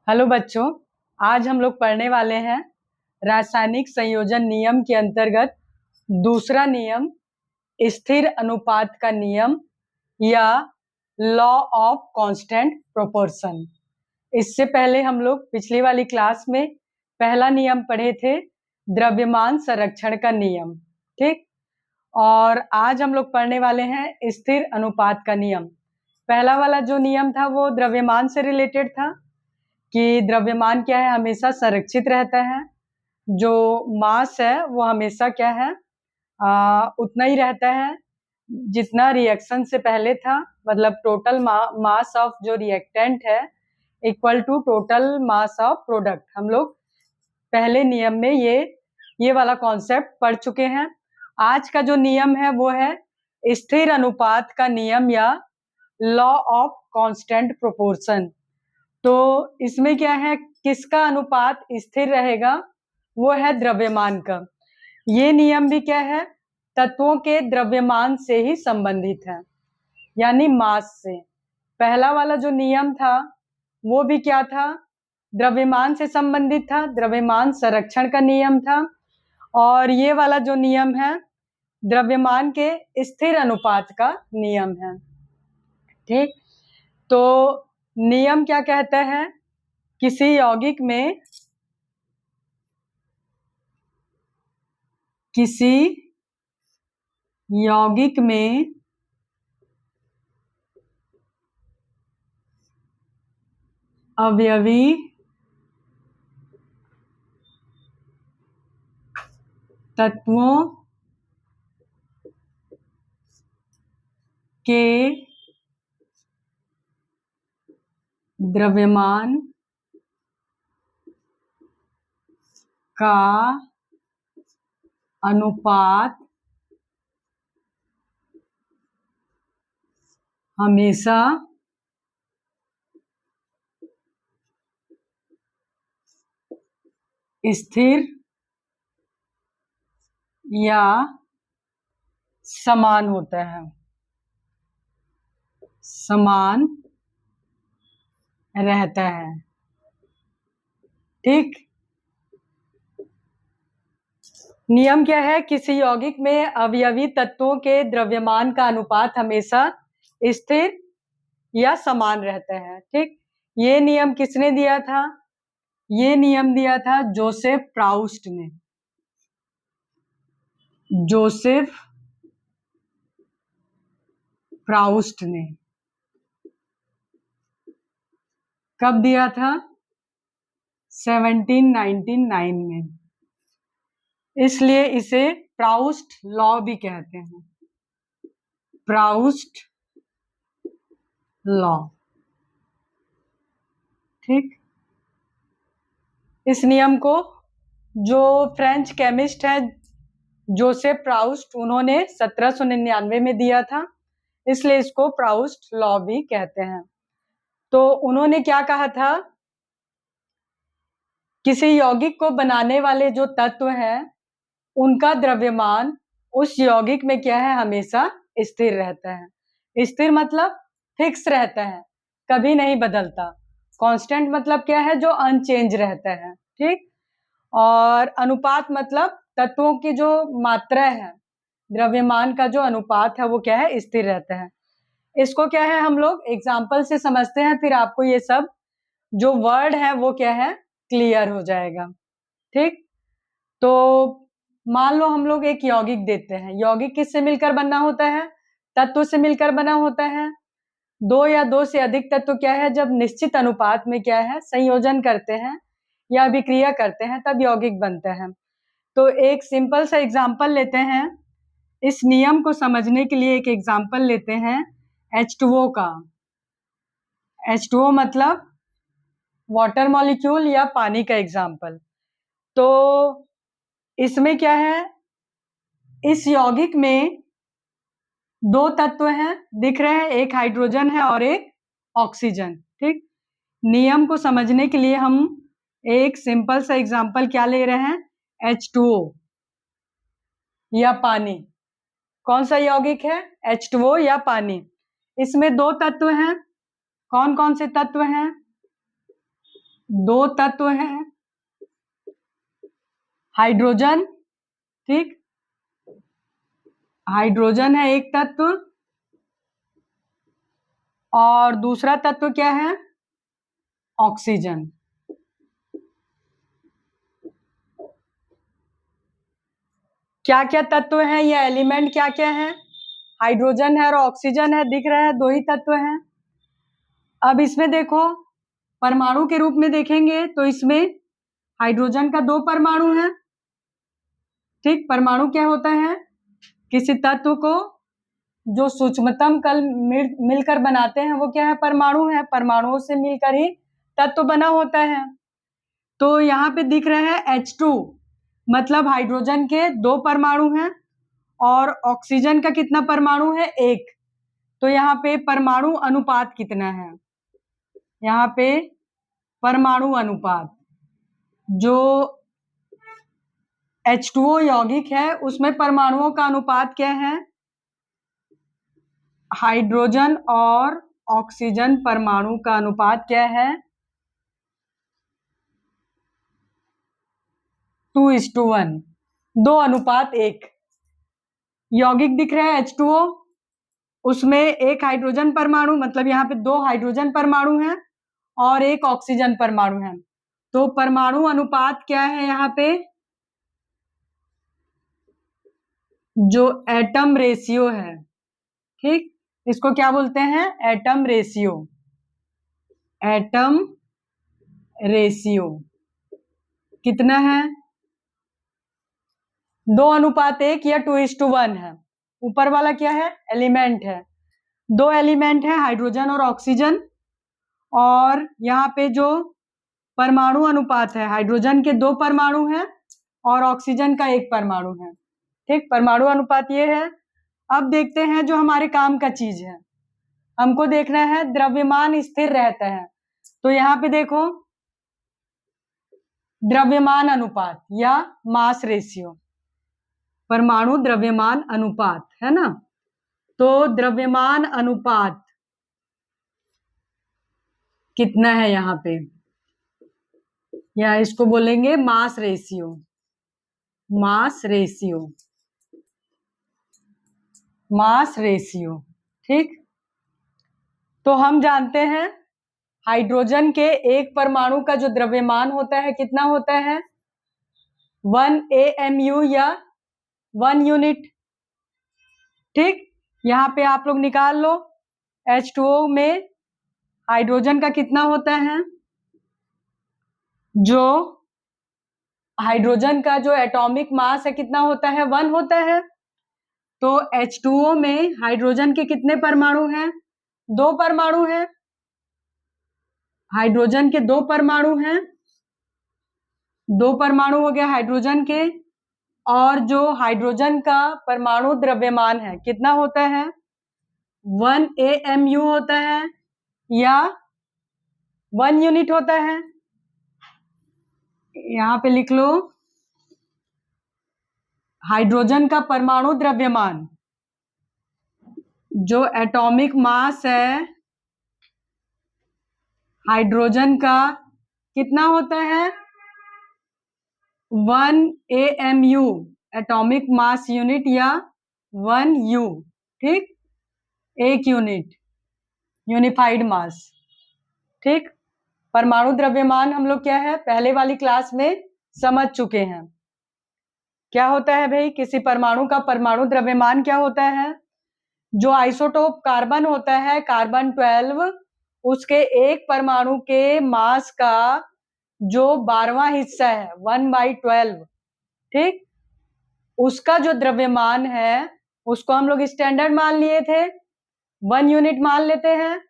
Hello बच्चों, आज हम लोग पढ़ने वाले हैं रासायनिक संयोजन नियम के अंतर्गत दूसरा नियम स्थिर अनुपात का नियम या लॉ ऑफ कांस्टेंट प्रोपोर्शन। इससे पहले हम लोग पिछली वाली क्लास में पहला नियम पढ़े थे, द्रव्यमान संरक्षण का नियम। ठीक, और आज हम लोग पढ़ने वाले हैं स्थिर अनुपात का नियम। पहला वाला जो नियम था वो द्रव्यमान से रिलेटेड था कि द्रव्यमान क्या है, हमेशा संरक्षित रहता है। जो मास है वो हमेशा क्या है, उतना ही रहता है जितना रिएक्शन से पहले था। मतलब टोटल मास ऑफ जो रिएक्टेंट है equal to total mass of product. हम लोग पहले नियम में ये वाला कॉन्सेप्ट पढ़ चुके हैं। आज का जो नियम है वो है स्थिर अनुपात का नियम या लॉ ऑफ कांस्टेंट प्रोपोर्शन। तो इसमें क्या है, किसका अनुपात स्थिर रहेगा, वो है द्रव्यमान का। ये नियम भी क्या है, तत्वों के द्रव्यमान से ही संबंधित है, यानी मास से। पहला वाला जो नियम था वो भी क्या था, द्रव्यमान से संबंधित था, द्रव्यमान संरक्षण का नियम था। और ये वाला जो नियम है द्रव्यमान के स्थिर अनुपात का नियम है। ठीक, तो नियम क्या कहता है, किसी यौगिक में अवयवी तत्वों के द्रव्यमान का अनुपात हमेशा स्थिर या समान होता है, समान रहता है। ठीक, नियम क्या है, किसी यौगिक में अवयवी तत्वों के द्रव्यमान का अनुपात हमेशा स्थिर या समान रहता है। ठीक, ये नियम किसने दिया था, ये नियम दिया था जोसेफ प्राउस्ट ने। जोसेफ प्राउस्ट ने कब दिया था, 1799 में। इसलिए इसे प्राउस्ट लॉ भी कहते हैं, प्राउस्ट लॉ। ठीक, इस नियम को जो फ्रेंच केमिस्ट है जोसेफ प्राउस्ट, उन्होंने 1799 में दिया था, इसलिए इसको प्राउस्ट लॉ भी कहते हैं। तो उन्होंने क्या कहा था, किसी यौगिक को बनाने वाले जो तत्व हैं उनका द्रव्यमान उस यौगिक में क्या है, हमेशा स्थिर रहता है। स्थिर मतलब फिक्स रहता है, कभी नहीं बदलता। कांस्टेंट मतलब क्या है, जो अनचेंज रहता है। ठीक, और अनुपात मतलब तत्वों की जो मात्रा है, द्रव्यमान का जो अनुपात है वो क्या है, स्थिर रहता है। इसको क्या है, हम लोग एग्जाम्पल से समझते हैं, फिर आपको ये सब जो वर्ड है वो क्या है, क्लियर हो जाएगा। ठीक, तो मान लो हम लोग एक यौगिक देते हैं। यौगिक किससे मिलकर बना होता है, तत्व से मिलकर बना होता है। दो या दो से अधिक तत्व क्या है, जब निश्चित अनुपात में क्या है, संयोजन करते हैं या अभिक्रिया करते हैं तब यौगिक बनता है। तो एक सिंपल सा एग्जाम्पल लेते हैं, इस नियम को समझने के लिए एक एग्जाम्पल लेते हैं H2O का। H2O मतलब वाटर मॉलिक्यूल या पानी का एग्जाम्पल। तो इसमें क्या है, इस यौगिक में दो तत्व हैं, दिख रहे हैं, एक हाइड्रोजन है और एक ऑक्सीजन। ठीक, नियम को समझने के लिए हम एक सिंपल सा एग्जांपल क्या ले रहे हैं, H2O या पानी। कौन सा यौगिक है, H2O या पानी। इसमें दो तत्व हैं, कौन कौन से तत्व हैं, दो तत्व हैं, हाइड्रोजन, ठीक, हाइड्रोजन है एक तत्व, और दूसरा तत्व क्या है, ऑक्सीजन। क्या क्या तत्व हैं या एलिमेंट क्या क्या है, हाइड्रोजन है और ऑक्सीजन है, दिख रहा है, दो ही तत्व हैं। अब इसमें देखो, परमाणु के रूप में देखेंगे तो इसमें हाइड्रोजन का दो परमाणु है, ठीक। परमाणु क्या होता है, किसी तत्व को जो सूक्ष्मतम कण मिलकर बनाते हैं वो क्या है, परमाणु है। परमाणुओं से मिलकर ही तत्व बना होता है। तो यहाँ पे दिख रहा है H2, मतलब हाइड्रोजन के दो परमाणु हैं और ऑक्सीजन का कितना परमाणु है, एक। तो यहाँ पे परमाणु अनुपात कितना है, यहाँ पे परमाणु अनुपात, जो H2O यौगिक है उसमें परमाणुओं का अनुपात क्या है, हाइड्रोजन और ऑक्सीजन परमाणु का अनुपात क्या है, 2:1, 2:1। यौगिक दिख रहा है H2O, उसमें एक हाइड्रोजन परमाणु, मतलब यहाँ पे दो हाइड्रोजन परमाणु हैं और एक ऑक्सीजन परमाणु है। तो परमाणु अनुपात क्या है, यहाँ पे जो एटम रेशियो है, ठीक, इसको क्या बोलते हैं, एटम रेशियो। एटम रेशियो कितना है, 2:1 या 2:1 है। ऊपर वाला क्या है, एलिमेंट है, दो एलिमेंट है, हाइड्रोजन और ऑक्सीजन। और यहाँ पे जो परमाणु अनुपात है, हाइड्रोजन के दो परमाणु हैं और ऑक्सीजन का एक परमाणु है, ठीक। परमाणु अनुपात ये है। अब देखते हैं जो हमारे काम का चीज है, हमको देखना है द्रव्यमान स्थिर रहता है। तो यहाँ पे देखो, द्रव्यमान अनुपात या मास रेशियो, परमाणु द्रव्यमान अनुपात है ना। तो द्रव्यमान अनुपात कितना है यहाँ पे, या इसको बोलेंगे mass ratio. Mass ratio, mass ratio, ठीक। तो हम जानते हैं हाइड्रोजन के एक परमाणु का जो द्रव्यमान होता है कितना होता है, 1 AMU या 1 यूनिट, ठीक। यहाँ पे आप लोग निकाल लो, H2O में हाइड्रोजन का कितना होता है, जो हाइड्रोजन का जो एटॉमिक मास है कितना होता है, 1 होता है। तो H2O में हाइड्रोजन के कितने परमाणु हैं, दो परमाणु हैं, हाइड्रोजन के दो परमाणु हैं, दो परमाणु हो गया हाइड्रोजन के। और जो हाइड्रोजन का परमाणु द्रव्यमान है कितना होता है, 1 AMU होता है या 1 यूनिट होता है। यहाँ पे लिख लो, हाइड्रोजन का परमाणु द्रव्यमान, जो एटॉमिक मास है हाइड्रोजन का कितना होता है, 1 AMU, एटॉमिक मास यूनिट या 1 U, ठीक, एक यूनिट, यूनिफाइड मास, ठीक। परमाणु द्रव्यमान हम लोग क्या है, पहले वाली क्लास में समझ चुके हैं। क्या होता है भाई, किसी परमाणु का परमाणु द्रव्यमान क्या होता है, जो आइसोटोप कार्बन होता है, कार्बन 12, उसके एक परमाणु के मास का जो 12वां हिस्सा है, 1/12, ठीक, उसका जो द्रव्यमान है उसको हम लोग स्टैंडर्ड मान लिए थे, 1 यूनिट मान लेते हैं।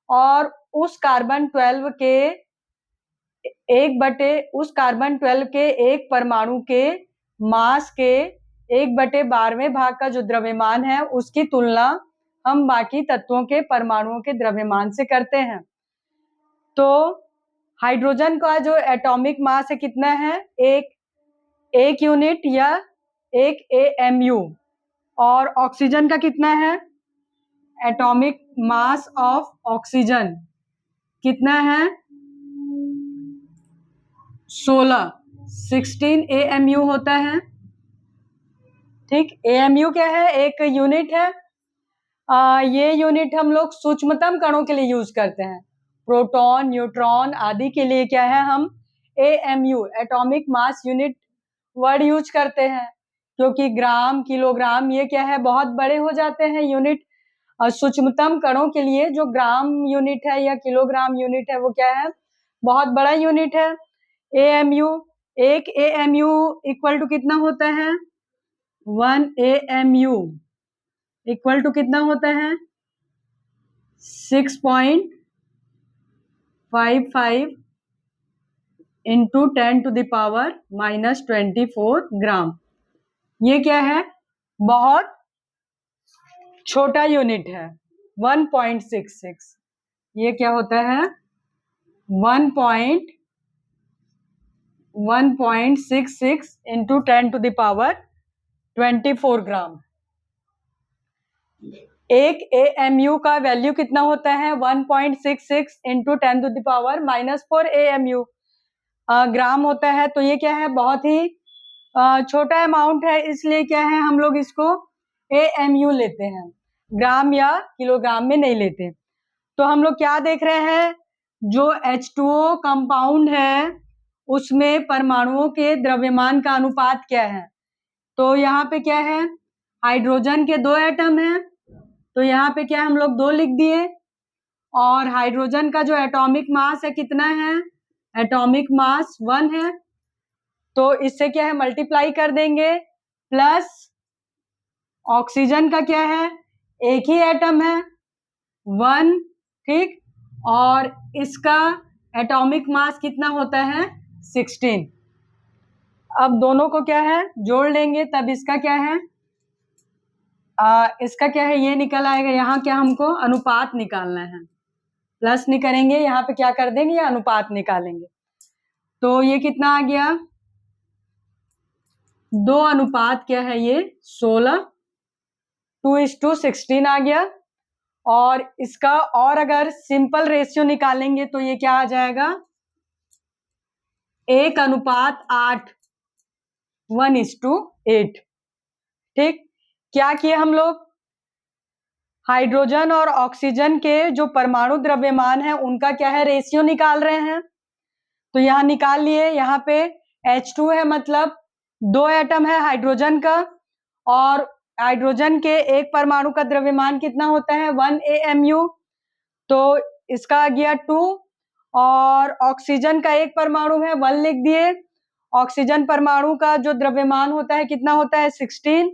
और उस कार्बन 12 के उस कार्बन 12 के एक परमाणु के मास के 1/12वें भाग का जो द्रव्यमान है उसकी तुलना हम बाकी तत्वों के परमाणुओं के द्रव्यमान से करते हैं। तो हाइड्रोजन का जो एटॉमिक मास है कितना है, एक यूनिट या 1 AMU। और ऑक्सीजन का कितना है, एटॉमिक मास ऑफ ऑक्सीजन कितना है, 16 AMU होता है। ठीक, AMU क्या है? एक यूनिट है। ये यूनिट हम लोग सूक्ष्मतम कणों के लिए यूज करते हैं, प्रोटॉन, न्यूट्रॉन आदि के लिए क्या है, हम AMU atomic mass unit word use करते हैं, क्योंकि ग्राम, किलोग्राम ये क्या है, बहुत बड़े हो जाते हैं यूनिट। सूक्ष्मतम कणों के लिए जो ग्राम यूनिट है या किलोग्राम यूनिट है वो क्या है, बहुत बड़ा यूनिट है। AMU, एक AMU इक्वल टू कितना होता है? 1 AMU इक्वल टू कितना होता है? 6.55 इंटू 10⁻⁻24 ग्राम। ये क्या है? बहुत छोटा यूनिट है। 1.66, ये क्या होता है? 1.66 इंटू 10⁻24 ग्राम। एक AMU का वैल्यू कितना होता है? 1.66 इंटू 10⁻⁻4 AMU ग्राम होता है। तो ये क्या है, बहुत ही छोटा अमाउंट है, इसलिए क्या है, हम लोग इसको AMU लेते हैं, ग्राम या किलोग्राम में नहीं लेते। तो हम लोग क्या देख रहे हैं, जो H2O कंपाउंड है उसमें परमाणुओं के द्रव्यमान का अनुपात क्या है। तो यहाँ पे क्या है, हाइड्रोजन के 2 एटम हैं, तो यहाँ पे क्या हम लोग 2 लिख दिए, और हाइड्रोजन का जो एटॉमिक मास है कितना है? एटॉमिक मास 1 है, तो इससे क्या है, मल्टीप्लाई कर देंगे, प्लस ऑक्सीजन का क्या है, एक ही एटम है 1, ठीक, और इसका एटॉमिक मास कितना होता है? 16। अब दोनों को क्या है, जोड़ लेंगे, तब इसका क्या है, इसका क्या है, ये निकल आएगा। यहाँ क्या हमको अनुपात निकालना है, प्लस नहीं करेंगे, यहाँ पे क्या कर देंगे, ये अनुपात निकालेंगे। तो ये कितना आ गया? 2 अनुपात क्या है, ये 16, 2:16 आ गया। और इसका और अगर सिंपल रेशियो निकालेंगे तो ये क्या आ जाएगा? 1:8, 1:8। ठीक, क्या किए हम लोग, हाइड्रोजन और ऑक्सीजन के जो परमाणु द्रव्यमान है उनका क्या है, रेशियो निकाल रहे हैं। तो यहाँ निकाल लिए, यहाँ पे H2 है, मतलब 2 एटम है हाइड्रोजन का, और हाइड्रोजन के एक परमाणु का द्रव्यमान कितना होता है? 1 AMU, तो इसका आ गया 2, और ऑक्सीजन का एक परमाणु है 1 लिख दिए। ऑक्सीजन परमाणु का जो द्रव्यमान होता है कितना होता है? 16,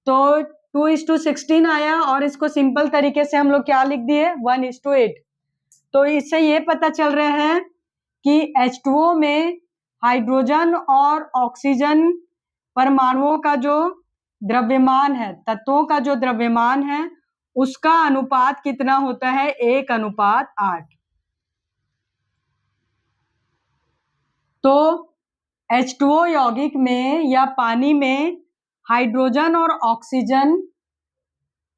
तो 2:16 आया, और इसको सिंपल तरीके से हम लोग क्या लिख दिए? 1:8। तो इससे ये पता चल रहा है कि H2O में हाइड्रोजन और ऑक्सीजन परमाणुओं का जो द्रव्यमान है, तत्वों का जो द्रव्यमान है, उसका अनुपात कितना होता है? 1:8। तो H2O यौगिक में या पानी में हाइड्रोजन और ऑक्सीजन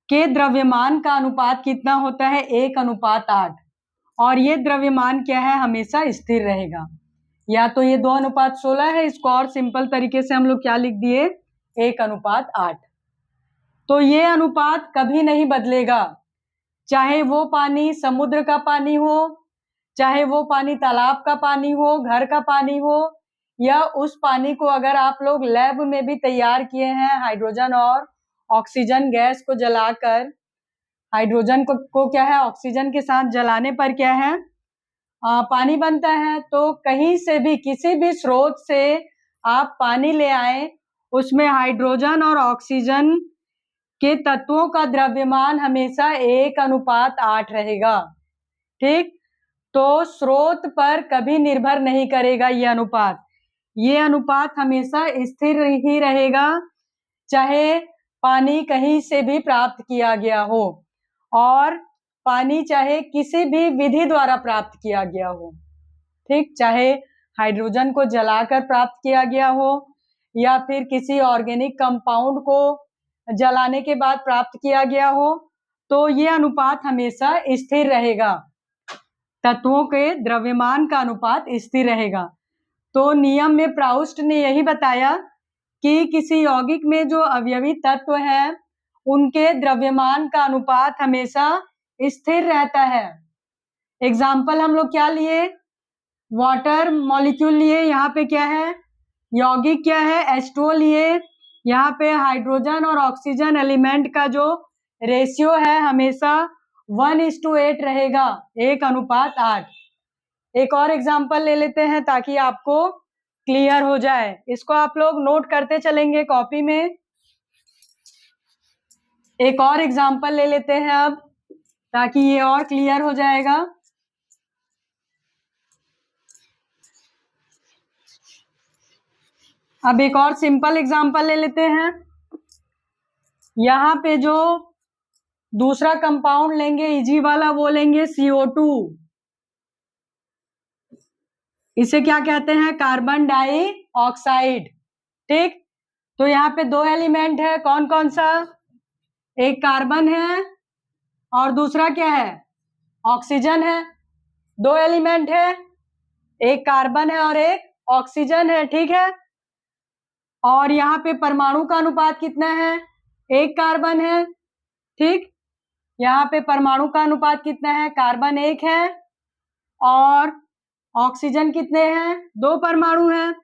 के द्रव्यमान का अनुपात कितना होता है? 1:8। और ये द्रव्यमान क्या है, हमेशा स्थिर रहेगा। या तो ये 2:16 है, इसको और सिंपल तरीके से हम लोग क्या लिख दिए? 1:8। तो ये अनुपात कभी नहीं बदलेगा, चाहे वो पानी समुद्र का पानी हो, चाहे वो पानी तालाब का पानी हो, घर का पानी हो, या उस पानी को अगर आप लोग लैब में भी तैयार किए हैं, हाइड्रोजन और ऑक्सीजन गैस को जलाकर, हाइड्रोजन को क्या है, ऑक्सीजन के साथ जलाने पर क्या है, पानी बनता है। तो कहीं से भी, किसी भी स्रोत से आप पानी ले आए, उसमें हाइड्रोजन और ऑक्सीजन के तत्वों का द्रव्यमान हमेशा 1:8 रहेगा। ठीक, तो स्रोत पर कभी निर्भर नहीं करेगा ये अनुपात। ये अनुपात हमेशा स्थिर ही रहेगा, चाहे पानी कहीं से भी प्राप्त किया गया हो, और पानी चाहे किसी भी विधि द्वारा प्राप्त किया गया हो। ठीक, चाहे हाइड्रोजन को जलाकर प्राप्त किया गया हो, या फिर किसी ऑर्गेनिक कंपाउंड को जलाने के बाद प्राप्त किया गया हो, तो ये अनुपात हमेशा स्थिर रहेगा, तत्वों के द्रव्यमान का अनुपात स्थिर रहेगा। तो नियम में प्राउस्ट ने यही बताया कि किसी यौगिक में जो अवयवी तत्व है उनके द्रव्यमान का अनुपात हमेशा स्थिर रहता है। एग्जाम्पल हम लोग क्या लिए, वाटर मॉलिक्यूल लिए, यहाँ पे क्या है यौगिक क्या है H2O लिए, यहाँ पे हाइड्रोजन और ऑक्सीजन एलिमेंट का जो रेशियो है हमेशा 1:8 रहेगा, 1:8। एक और एग्जाम्पल ले लेते हैं ताकि आपको क्लियर हो जाए, इसको आप लोग नोट करते चलेंगे कॉपी में। एक और एग्जाम्पल ले लेते हैं अब ताकि ये और क्लियर हो जाएगा। अब एक और सिंपल एग्जाम्पल ले लेते हैं। यहाँ पे जो दूसरा कंपाउंड लेंगे इजी वाला वो लेंगे CO2, इसे क्या कहते हैं कार्बन डाइऑक्साइड। ठीक, तो यहाँ पे दो एलिमेंट है, कौन कौन सा, एक कार्बन है और दूसरा क्या है ऑक्सीजन है। दो एलिमेंट है, एक कार्बन है और एक ऑक्सीजन है, ठीक है। और यहाँ पे परमाणु का अनुपात कितना है, एक कार्बन है, ठीक। यहाँ पे परमाणु का अनुपात कितना है, कार्बन एक है और ऑक्सीजन कितने हैं, दो परमाणु हैं।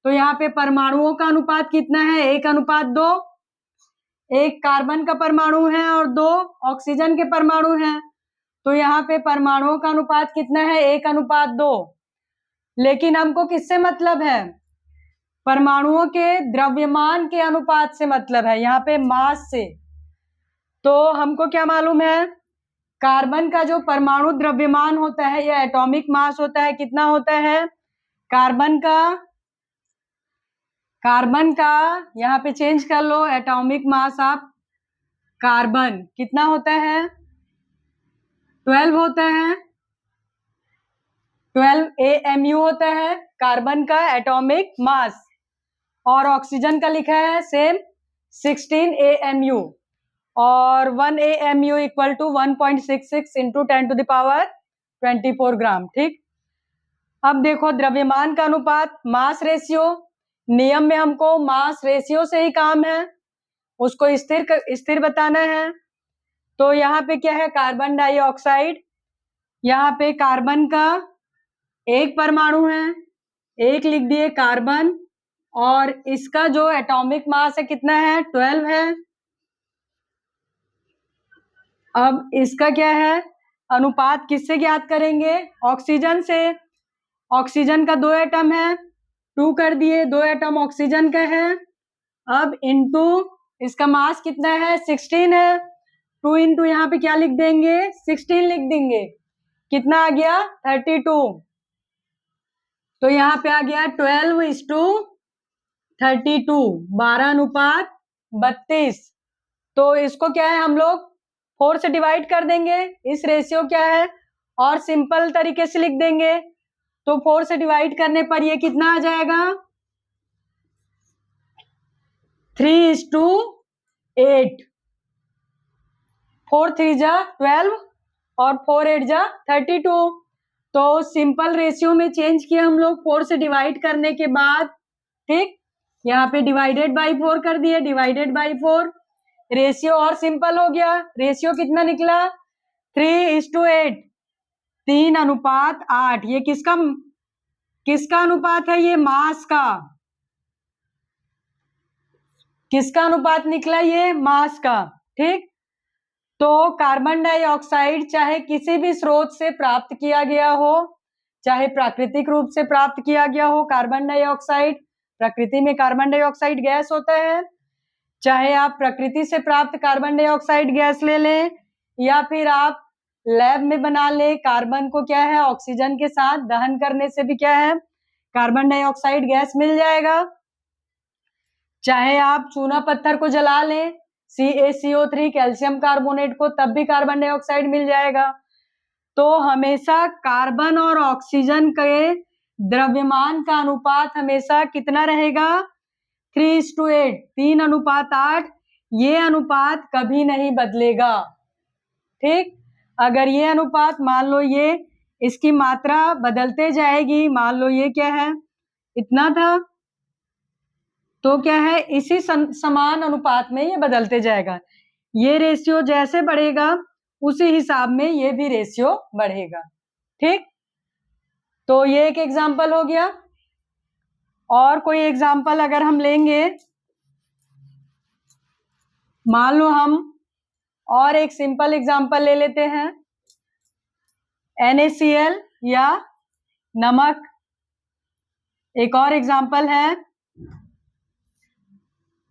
तो यहाँ पे परमाणुओं का अनुपात कितना है, 1:2। एक कार्बन का परमाणु है और दो ऑक्सीजन के परमाणु हैं, तो यहाँ पे परमाणुओं का अनुपात कितना है, 1:2। लेकिन हमको किससे मतलब है, परमाणुओं के द्रव्यमान के अनुपात से मतलब है, यहाँ पे मास से। तो हमको क्या मालूम है, कार्बन का जो परमाणु द्रव्यमान होता है या एटॉमिक मास होता है कितना होता है, कार्बन का यहाँ पे चेंज कर लो, एटॉमिक मास ऑफ कार्बन कितना होता है, 12 होता है, 12 AMU होता है कार्बन का एटॉमिक मास। और ऑक्सीजन का लिखा है सेम 16 AMU और 1 AMU इक्वल टू 1.66 इंटू 10⁻24 ग्राम। ठीक, अब देखो द्रव्यमान का अनुपात मास रेशियो, नियम में हमको मास रेशियो से ही काम है, उसको स्थिर बताना है। तो यहाँ पे क्या है कार्बन डाइऑक्साइड, यहाँ पे कार्बन का एक परमाणु है, एक लिख दिए कार्बन, और इसका जो एटॉमिक मास है कितना है, 12 है। अब इसका क्या है अनुपात, किससे ज्ञात करेंगे, ऑक्सीजन से। ऑक्सीजन का 2 एटम है, 2 कर दिए, 2 एटम ऑक्सीजन का है। अब इंटू इसका मास कितना है, 16 है, 2 इंटू यहाँ पे क्या लिख देंगे, 16 लिख देंगे, कितना आ गया 32। तो यहाँ पे आ गया 12:32, 12:32। तो इसको क्या है हम लोग 4 से डिवाइड कर देंगे, इस रेशियो क्या है, और सिंपल तरीके से लिख देंगे। तो 4 से डिवाइड करने पर ये कितना आ जाएगा, 3:8। 4 3 जा 12 और 4 8 जा 32। तो सिंपल रेशियो में चेंज किया हम लोग 4 से डिवाइड करने के बाद। ठीक, यहाँ पे डिवाइडेड बाई 4 कर दिए, डिवाइडेड बाई 4, रेशियो और सिंपल हो गया। रेशियो कितना निकला, 3:8, 3:8। ये किसका अनुपात है, ये मास का, किसका अनुपात निकला, ये मास का। ठीक, तो कार्बन डाइऑक्साइड चाहे किसी भी स्रोत से प्राप्त किया गया हो, चाहे प्राकृतिक रूप से प्राप्त किया गया हो कार्बन डाइऑक्साइड, प्रकृति में कार्बन डाइऑक्साइड गैस होता है, चाहे आप प्रकृति से प्राप्त कार्बन डाइऑक्साइड गैस ले लें या फिर आप लैब में बना ले, कार्बन को क्या है ऑक्सीजन के साथ दहन करने से भी क्या है कार्बन डाइऑक्साइड गैस मिल जाएगा। चाहे आप चूना पत्थर को जला लें, CaCO3 कैल्शियम कार्बोनेट को, तब भी कार्बन डाइऑक्साइड मिल जाएगा। तो हमेशा कार्बन और ऑक्सीजन के द्रव्यमान का अनुपात हमेशा कितना रहेगा, 3:8, 3:8। ये अनुपात कभी नहीं बदलेगा। ठीक, अगर ये अनुपात मान लो ये इसकी मात्रा बदलते जाएगी, मान लो ये क्या है इतना था। तो क्या है, इसी समान अनुपात में ये बदलते जाएगा। ये रेशियो जैसे बढ़ेगा उसी हिसाब में ये भी रेशियो बढ़ेगा। ठीक, तो ये एक एग्जाम्पल हो गया। और कोई एग्जाम्पल अगर हम लेंगे, मान लो हम और एक सिंपल एग्जाम्पल ले लेते हैं, NaCl या नमक। एक और एग्जाम्पल है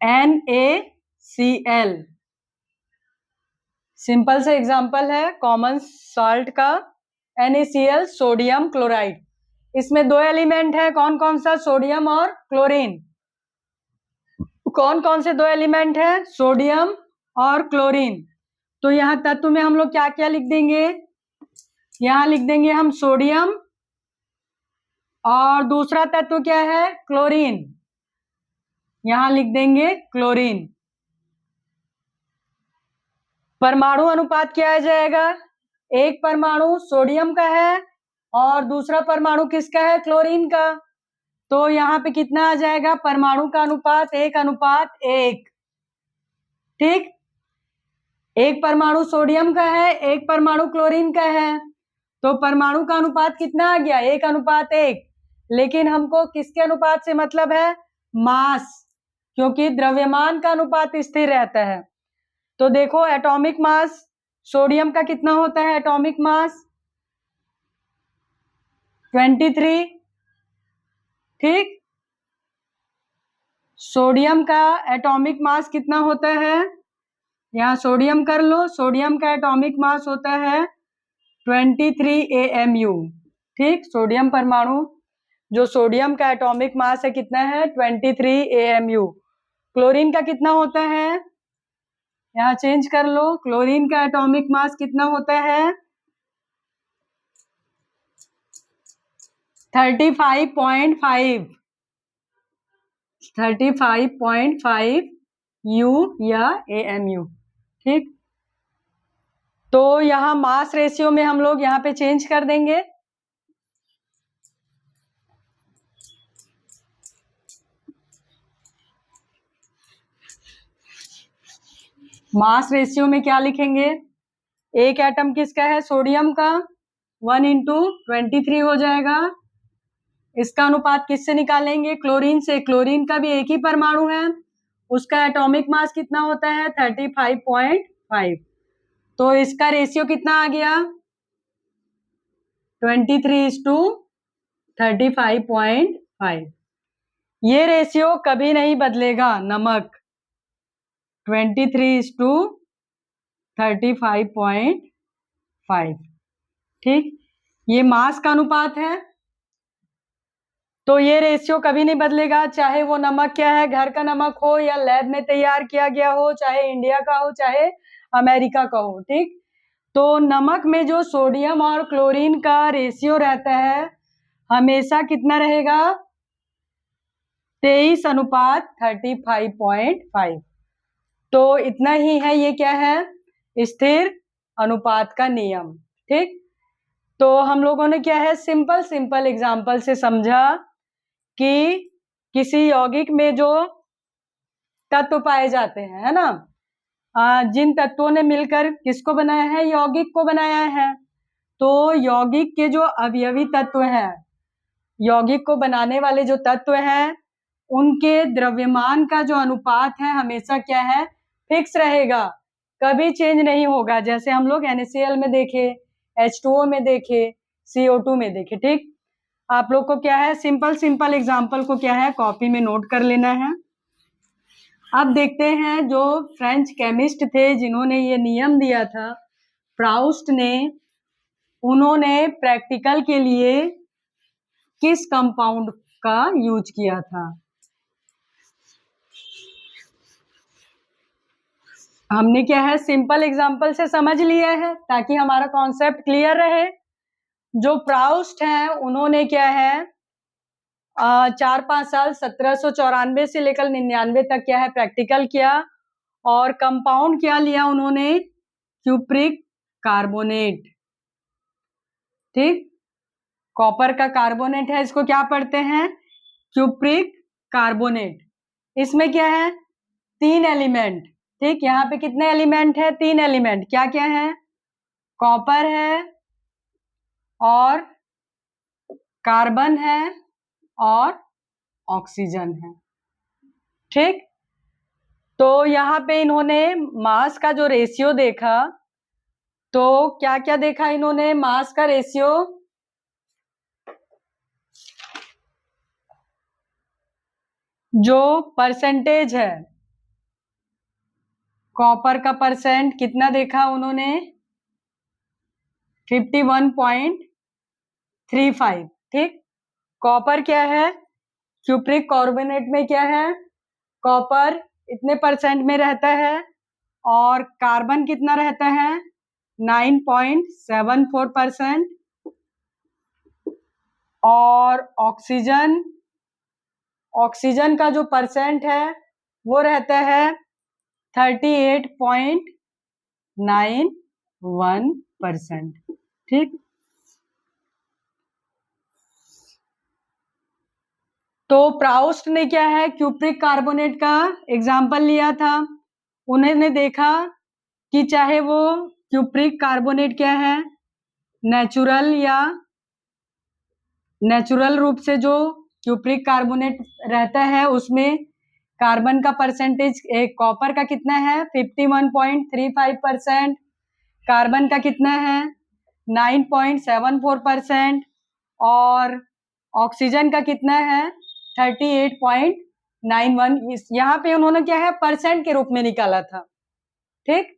NaCl, सिंपल से एग्जाम्पल है कॉमन सॉल्ट का, NaCl सोडियम क्लोराइड। इसमें दो एलिमेंट है, कौन कौन सा, सोडियम और क्लोरीन। कौन कौन से दो एलिमेंट है, सोडियम और क्लोरीन। तो यहाँ तत्व में हम लोग क्या क्या लिख देंगे, यहाँ लिख देंगे हम सोडियम, और दूसरा तत्व क्या है, क्लोरीन, यहाँ लिख देंगे क्लोरीन। परमाणु अनुपात क्या आ जाएगा, एक परमाणु सोडियम का है और दूसरा परमाणु किसका है, क्लोरीन का। तो यहाँ पे कितना आ जाएगा, परमाणु का अनुपात 1:1। ठीक, एक परमाणु सोडियम का है, एक परमाणु क्लोरीन का है, तो परमाणु का अनुपात कितना आ गया, 1:1। लेकिन हमको किसके अनुपात से मतलब है, मास, क्योंकि द्रव्यमान का अनुपात स्थिर रहता है। तो देखो एटॉमिक मास सोडियम का कितना होता है, एटॉमिक मास 23। ठीक, सोडियम का एटॉमिक मास कितना होता है, यहाँ सोडियम कर लो, सोडियम का एटॉमिक मास होता है 23 AMU। ठीक, सोडियम परमाणु जो सोडियम का एटॉमिक मास है कितना है, 23 AMU। क्लोरीन का कितना होता है, यहाँ चेंज कर लो, क्लोरीन का एटॉमिक मास कितना होता है 35.5, 35.5 U या AMU। ठीक, तो यहाँ मास रेशियो में हम लोग यहाँ पे चेंज कर देंगे। मास रेशियो में क्या लिखेंगे, एक एटम किसका है, सोडियम का, 1:23 हो जाएगा। इसका अनुपात किससे निकालेंगे, क्लोरीन से। क्लोरीन का भी एक ही परमाणु है, उसका एटॉमिक मास कितना होता है 35.5। तो इसका रेशियो कितना आ गया 23:35.5। ये रेशियो कभी नहीं बदलेगा, नमक 23:35.5। ठीक, ये मास का अनुपात है, तो ये रेशियो कभी नहीं बदलेगा, चाहे वो नमक क्या है, घर का नमक हो या लैब में तैयार किया गया हो, चाहे इंडिया का हो चाहे अमेरिका का हो। ठीक, तो नमक में जो सोडियम और क्लोरीन का रेशियो रहता है हमेशा कितना रहेगा, 23:35.5। तो इतना ही है, ये क्या है, स्थिर अनुपात का नियम। ठीक, तो हम लोगों ने क्या है, सिंपल सिंपल एग्जाम्पल से समझा कि किसी यौगिक में जो तत्व पाए जाते हैं, है ना, जिन तत्वों ने मिलकर किसको बनाया है, यौगिक को बनाया है। तो यौगिक के जो अवयवी तत्व हैं, यौगिक को बनाने वाले जो तत्व हैं, उनके द्रव्यमान का जो अनुपात है हमेशा क्या है, फिक्स रहेगा, कभी चेंज नहीं होगा। जैसे हम लोग NaCl में देखे, H2O में देखे, CO2 में देखे। ठीक, आप लोग को क्या है, सिंपल सिंपल एग्जाम्पल को क्या है, कॉपी में नोट कर लेना है। अब देखते हैं जो फ्रेंच केमिस्ट थे जिन्होंने ये नियम दिया था, प्राउस्ट ने, उन्होंने प्रैक्टिकल के लिए किस कंपाउंड का यूज किया था। हमने क्या है, सिंपल एग्जाम्पल से समझ लिया है ताकि हमारा कॉन्सेप्ट क्लियर रहे। जो प्राउस्ट हैं उन्होंने क्या है 4-5 साल 1794 से लेकर 99 तक क्या है प्रैक्टिकल किया, और कंपाउंड क्या लिया उन्होंने, क्यूप्रिक कार्बोनेट। ठीक, कॉपर का कार्बोनेट है, इसको क्या पढ़ते हैं क्यूप्रिक कार्बोनेट, इसमें क्या है 3 एलिमेंट, ठीक, यहाँ पे कितने एलिमेंट है 3 एलिमेंट, क्या क्या है कॉपर है और कार्बन है और ऑक्सीजन है, ठीक। तो यहाँ पे इन्होंने मास का जो रेशियो देखा, तो क्या क्या देखा इन्होंने मास का रेशियो, जो परसेंटेज है कॉपर का परसेंट कितना देखा उन्होंने 51.35, ठीक। कॉपर क्या है क्यूप्रिक कार्बोनेट में क्या है कॉपर इतने परसेंट में रहता है और कार्बन कितना रहता है 9.74% और ऑक्सीजन का जो परसेंट है वो रहता है 38.91%, ठीक। तो प्राउस्ट ने क्या है क्यूप्रिक कार्बोनेट का एग्जाम्पल लिया था, उन्होंने देखा कि चाहे वो क्यूप्रिक कार्बोनेट क्या है नेचुरल रूप से जो क्यूप्रिक कार्बोनेट रहता है उसमें कार्बन का परसेंटेज कॉपर का कितना है 51.35%, कार्बन का कितना है 9.74% और ऑक्सीजन का कितना है 38.91। यहाँ पे उन्होंने क्या है परसेंट के रूप में निकाला था, ठीक।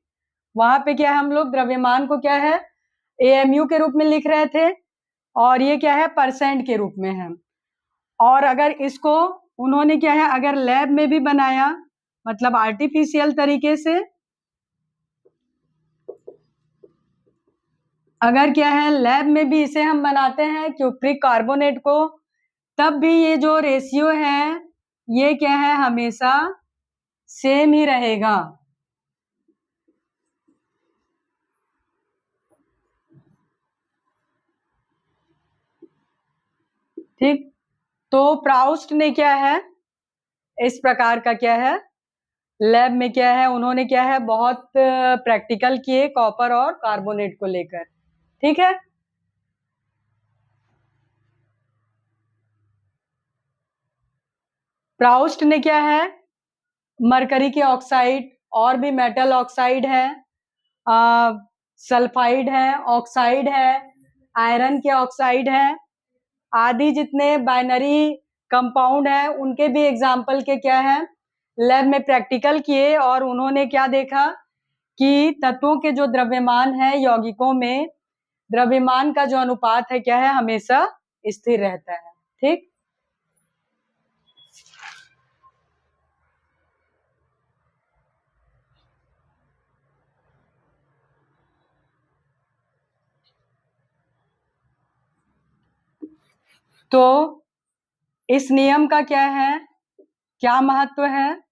वहां पे क्या है हम लोग द्रव्यमान को क्या है AMU के रूप में लिख रहे थे और ये क्या है परसेंट के रूप में है। और अगर इसको उन्होंने क्या है अगर लैब में भी बनाया मतलब आर्टिफिशियल तरीके से, अगर क्या है लैब में भी इसे हम बनाते हैं क्यूप्रिक कार्बोनेट को, तब भी ये जो रेशियो है ये क्या है हमेशा सेम ही रहेगा, ठीक। तो प्राउस्ट ने क्या है इस प्रकार का क्या है लैब में क्या है उन्होंने क्या है बहुत प्रैक्टिकल किए कॉपर और कार्बोनेट को लेकर, ठीक है। प्राउस्ट ने क्या है मरकरी के ऑक्साइड और भी मेटल ऑक्साइड है, सल्फाइड है, ऑक्साइड है, आयरन के ऑक्साइड है आदि जितने बाइनरी कंपाउंड है उनके भी एग्जाम्पल के क्या है लैब में प्रैक्टिकल किए और उन्होंने क्या देखा कि तत्वों के जो द्रव्यमान है यौगिकों में द्रव्यमान का जो अनुपात है क्या है हमेशा स्थिर रहता है, ठीक। तो इस नियम का क्या है क्या महत्व है,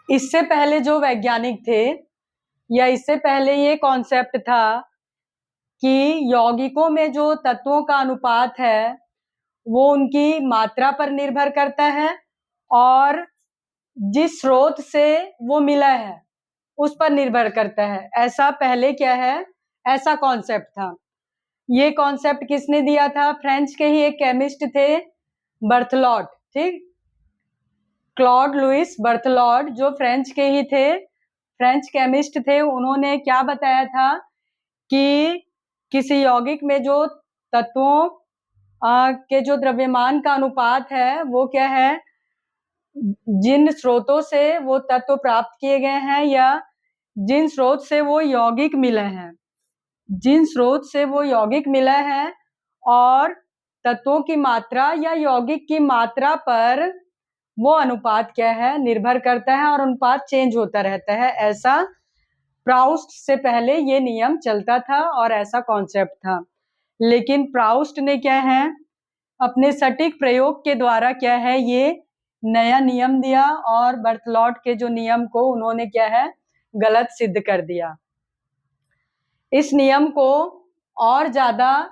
इससे पहले जो वैज्ञानिक थे या इससे पहले ये कॉन्सेप्ट था कि यौगिकों में जो तत्वों का अनुपात है वो उनकी मात्रा पर निर्भर करता है और जिस स्रोत से वो मिला है उस पर निर्भर करता है, ऐसा पहले क्या है ऐसा कॉन्सेप्ट था। ये कॉन्सेप्ट किसने दिया था फ्रेंच के ही एक केमिस्ट थे बर्थलॉट, ठीक, क्लॉड लुइस बर्थलॉट जो फ्रेंच के ही थे फ्रेंच केमिस्ट थे, उन्होंने क्या बताया था कि किसी यौगिक में जो तत्वों के जो द्रव्यमान का अनुपात है वो क्या है जिन स्रोतों से वो तत्व प्राप्त किए गए हैं या जिन स्रोत से वो यौगिक मिले हैं, जिन स्रोत से वो यौगिक मिला है और तत्वों की मात्रा या यौगिक की मात्रा पर वो अनुपात क्या है निर्भर करता है और अनुपात चेंज होता रहता है, ऐसा प्राउस्ट से पहले ये नियम चलता था और ऐसा कॉन्सेप्ट था। लेकिन प्राउस्ट ने क्या है अपने सटीक प्रयोग के द्वारा क्या है ये नया नियम दिया और बर्थलॉट के जो नियम को उन्होंने क्या है गलत सिद्ध कर दिया। इस नियम को और ज्यादा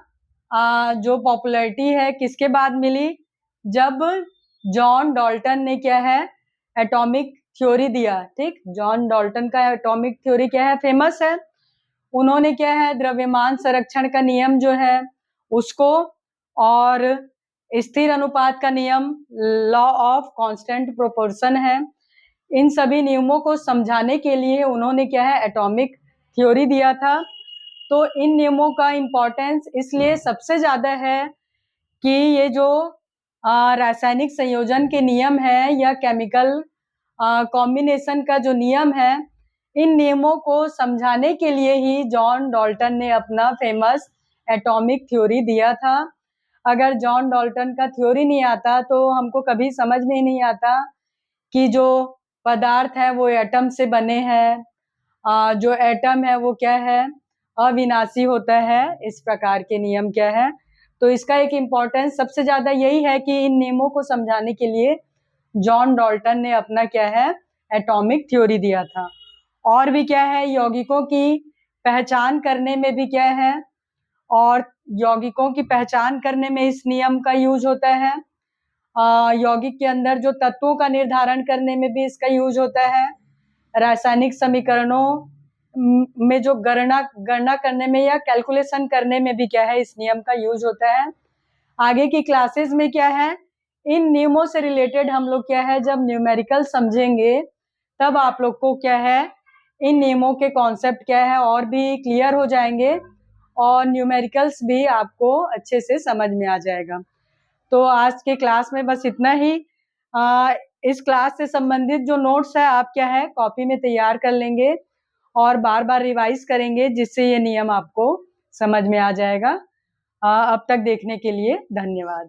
जो पॉपुलैरिटी है किसके बाद मिली, जब जॉन डाल्टन ने क्या है एटॉमिक थ्योरी दिया। ठीक, जॉन डाल्टन का एटॉमिक थ्योरी क्या है, फेमस है। उन्होंने क्या है द्रव्यमान संरक्षण का नियम जो है उसको, और स्थिर अनुपात का नियम, लॉ ऑफ कांस्टेंट प्रोपोर्शन है, इन सभी नियमों को समझाने के लिए उन्होंने क्या है एटॉमिक थ्योरी दिया था। तो इन नियमों का इम्पोर्टेंस इसलिए सबसे ज़्यादा है कि ये जो रासायनिक संयोजन के नियम है या केमिकल कॉम्बिनेशन का जो नियम है, इन नियमों को समझाने के लिए ही जॉन डाल्टन ने अपना फेमस एटॉमिक थ्योरी दिया था। अगर जॉन डाल्टन का थ्योरी नहीं आता तो हमको कभी समझ में ही नहीं आता कि जो पदार्थ है वो एटम से बने हैं, जो एटम है वो क्या है अविनाशी होता है, इस प्रकार के नियम क्या है। तो इसका एक इम्पोर्टेंस सबसे ज़्यादा यही है कि इन नियमों को समझाने के लिए जॉन डाल्टन ने अपना क्या है एटॉमिक थ्योरी दिया था। और भी क्या है, यौगिकों की पहचान करने में भी क्या है, और यौगिकों की पहचान करने में इस नियम का यूज होता है। यौगिक के अंदर जो तत्वों का निर्धारण करने में भी इसका यूज होता है। रासायनिक समीकरणों में जो गणना करने में या कैलकुलेशन करने में भी क्या है इस नियम का यूज होता है। आगे की क्लासेस में क्या है इन नियमों से रिलेटेड हम लोग क्या है जब न्यूमेरिकल समझेंगे तब आप लोग को क्या है इन नियमों के कॉन्सेप्ट क्या है और भी क्लियर हो जाएंगे, और न्यूमेरिकल्स भी आपको अच्छे से समझ में आ जाएगा। तो आज के क्लास में बस इतना ही। इस क्लास से संबंधित जो नोट्स है आप क्या है कॉपी में तैयार कर लेंगे और बार बार रिवाइज करेंगे, जिससे ये नियम आपको समझ में आ जाएगा। अब तक देखने के लिए धन्यवाद।